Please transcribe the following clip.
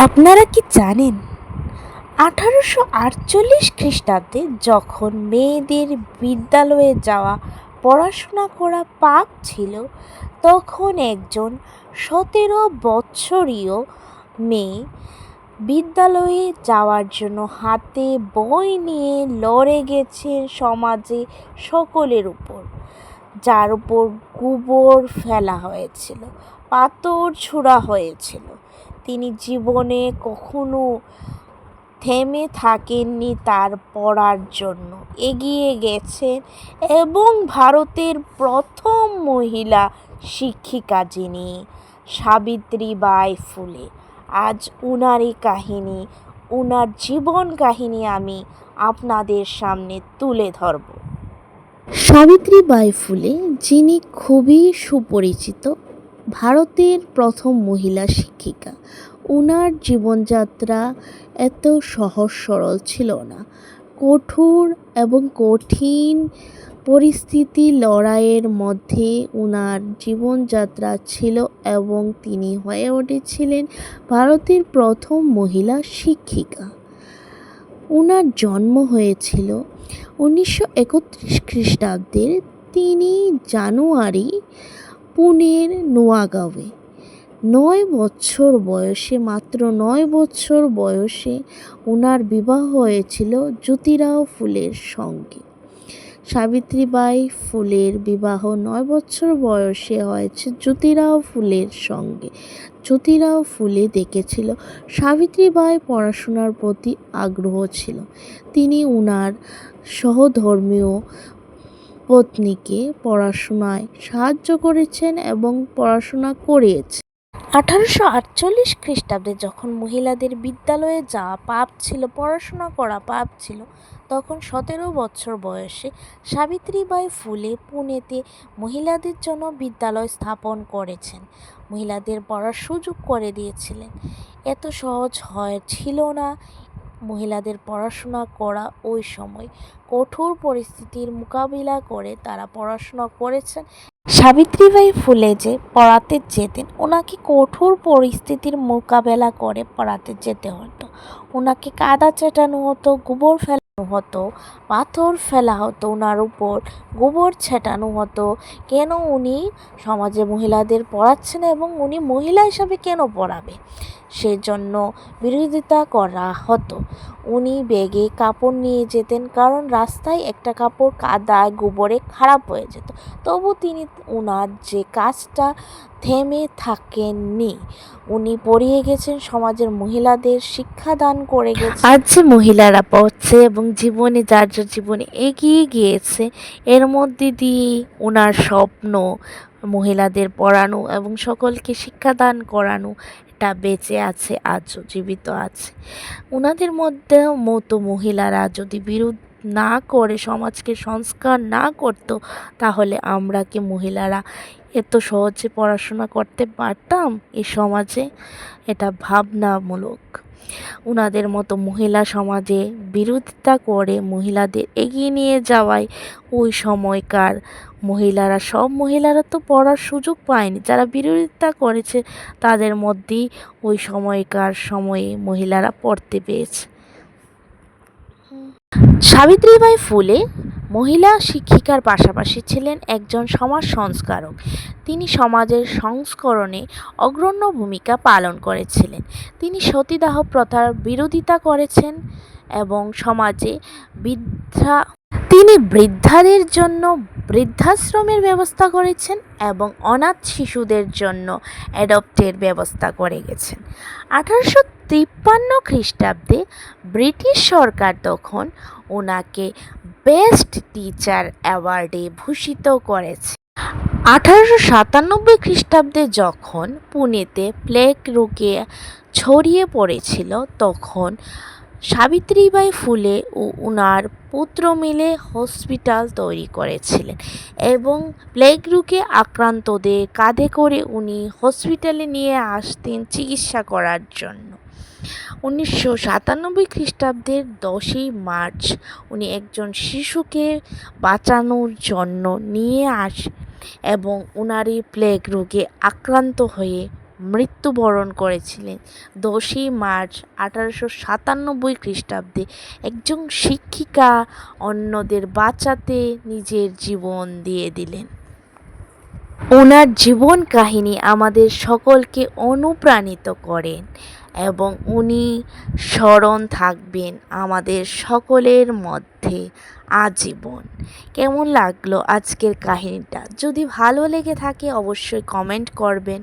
আপনারা কি জানেন 1848 খ্রিস্টাব্দে যখন মেয়েদের বিদ্যালয়ে যাওয়া পড়াশোনা করা পাপ ছিল, তখন একজন 17 বছরীয় মেয়ে বিদ্যালয়ে যাওয়ার জন্য হাতে বই নিয়ে লড়ে গেছেন সমাজে সকলের উপর, যার উপর গোবর ফেলা হয়েছিল, পাথর ছোড়া হয়েছিল। তিনি জীবনে কখনো থেমে থাকেননি, তার পড়ার জন্য এগিয়ে গেছেন এবং ভারতের প্রথম মহিলা শিক্ষিকা যিনি সাবিত্রীবাই ফুলে, আজ উনারই কাহিনী, উনার জীবন কাহিনী আমি আপনাদের সামনে তুলে ধরব। সাবিত্রীবাই ফুলে, যিনি খুবই সুপরিচিত, ভারতের প্রথম মহিলা শিক্ষিকা। ওনার জীবনযাত্রা এত সহজ সরল ছিল না। কঠোর এবং কঠিন পরিস্থিতি লড়াইয়ের মধ্যে ওনার জীবনযাত্রা ছিল এবং তিনি হয়ে উঠেছিলেন ভারতের প্রথম মহিলা শিক্ষিকা। ওনার জন্ম হয়েছিল 1931 খ্রিস্টাব্দের 3 জানুয়ারি পুনের নোয়াগাঁওয়ে। 9 বছর বয়সে, মাত্র 9 বছর বয়সে ওনার বিবাহ হয়েছিল জ্যোতিরাও ফুলের সঙ্গে। সাবিত্রীবাই ফুলের বিবাহ 9 বছর বয়সে হয়েছে জ্যোতিরাও ফুলের সঙ্গে। জ্যোতিরাও ফুলে দেখেছিল সাবিত্রীবাই পড়াশোনার প্রতি আগ্রহ ছিল। তিনি ওনার সহধর্মীয় পত্নীকে পড়াশোনায় সাহায্য করেছেন এবং পড়াশোনা করিয়েছেন। 1848 খ্রিস্টাব্দে যখন মহিলাদের বিদ্যালয়ে যাওয়া পাপ ছিল, পড়াশোনা করা পাপ ছিল, তখন 17 বছর বয়সে সাবিত্রীবাই ফুলে পুনেতে মহিলাদের জন্য বিদ্যালয় স্থাপন করেছেন, মহিলাদের পড়ার সুযোগ করে দিয়েছিলেন। এত সহজ ছিল না মহিলাদের পড়াশোনা করা। ওই সময় কঠোর পরিস্থিতির মোকাবিলা করে তারা পড়াশোনা করেছেন। সাবিত্রীবাই ফুলে যে পড়াতে যেতেন, ওনাকে কঠোর পরিস্থিতির মোকাবেলা করে পড়াতে যেতে হতো। ওনাকে কাদা চেটানো হতো, গোবর ফেলানো হতো, পাথর ফেলা হতো ওনার উপর, গোবর ছেটানো হতো। কেন উনি সমাজে মহিলাদের পড়াচ্ছেন এবং উনি মহিলা হিসাবে কেন পড়াবে, সেজন্য বিরোধিতা করা হতো। উনি ব্যাগে কাপড় নিয়ে যেতেন, কারণ রাস্তায় একটা কাপড় কাদায় গোবরে খারাপ হয়ে যেত। তবু তিনি ওনার যে কাজটা থেমে থাকেননি। উনি পড়িয়ে গেছেন, সমাজের মহিলাদের শিক্ষাদান করে গেছেন। আজ যে মহিলারা পড়ছে এবং জীবনে যার যার জীবনে এগিয়ে গিয়েছে, এর মধ্যে দিয়ে ওনার স্বপ্ন মহিলাদের পড়ানো এবং সকলকে শিক্ষাদান করানো, এটা বেঁচে আছে, আজও জীবিত আছে। ওনাদের মধ্যে মতো মহিলারা যদি বিরোধ না করে, সমাজকে সংস্কার না করত, তাহলে আমরা কি মহিলারা এত সহজে পড়াশোনা করতে পারতাম এই সমাজে? এটা ভাবনামূলক। ওনাদের মতো মহিলা সমাজে বিরোধিতা করে মহিলাদের এগিয়ে নিয়ে যাওয়ায় ওই সময়কার মহিলারা, সব মহিলারা তো পড়ার সুযোগ পায়নি। যারা বিরোধিতা করেছে তাদের মধ্যেই ওই সময়কার সময়ে মহিলারা পড়তে পেয়েছে। সাবিত্রীবাই ফুলে মহিলা শিক্ষিকার পাশাপাশি ছিলেন একজন সমাজ সংস্কারক। তিনি সমাজের সংস্করণে অগ্রণী ভূমিকা পালন করেছিলেন। তিনি সতীদাহ প্রথার বিরোধিতা করেছেন এবং সমাজে তিনি বৃদ্ধাদের জন্য বৃদ্ধাশ্রমের ব্যবস্থা করেছেন এবং অনাথ শিশুদের জন্য অ্যাডপ্টের ব্যবস্থা করে গেছেন। 1853 খ্রিস্টাব্দে ব্রিটিশ সরকার তখন ওনাকে বেস্ট টিচার অ্যাওয়ার্ডে ভূষিত করেছে। 1897 খ্রিস্টাব্দে যখন পুনেতে প্লেগ রোগে ছড়িয়ে পড়েছিল, তখন সাবিত্রীবাই ফুলে ও ওনার পুত্র মিলে হসপিটাল তৈরি করেছিলেন এবং প্লেগ রোগে আক্রান্তদের কাঁধে করে উনি হসপিটালে নিয়ে আসতেন চিকিৎসা করার জন্য। 1997 খ্রিস্টাব্দের 10ই মার্চ উনি একজন শিশুকে বাঁচানোর জন্য নিয়ে আসেন এবং ওনারই প্লেগ রোগে আক্রান্ত হয়ে মৃত্যুবরণ করেছিলেন। 10ই মার্চ 1897 খ্রিস্টাব্দে একজন শিক্ষিকা অন্যদের বাঁচাতে নিজের জীবন দিয়ে দিলেন। ওনার জীবন কাহিনী আমাদের সকলকে অনুপ্রাণিত করেন এবং উনি স্মরণ থাকবেন আমাদের সকলের মধ্যে আজীবন। কেমন লাগলো আজকের কাহিনীটা? যদি ভালো লেগে থাকে অবশ্যই কমেন্ট করবেন।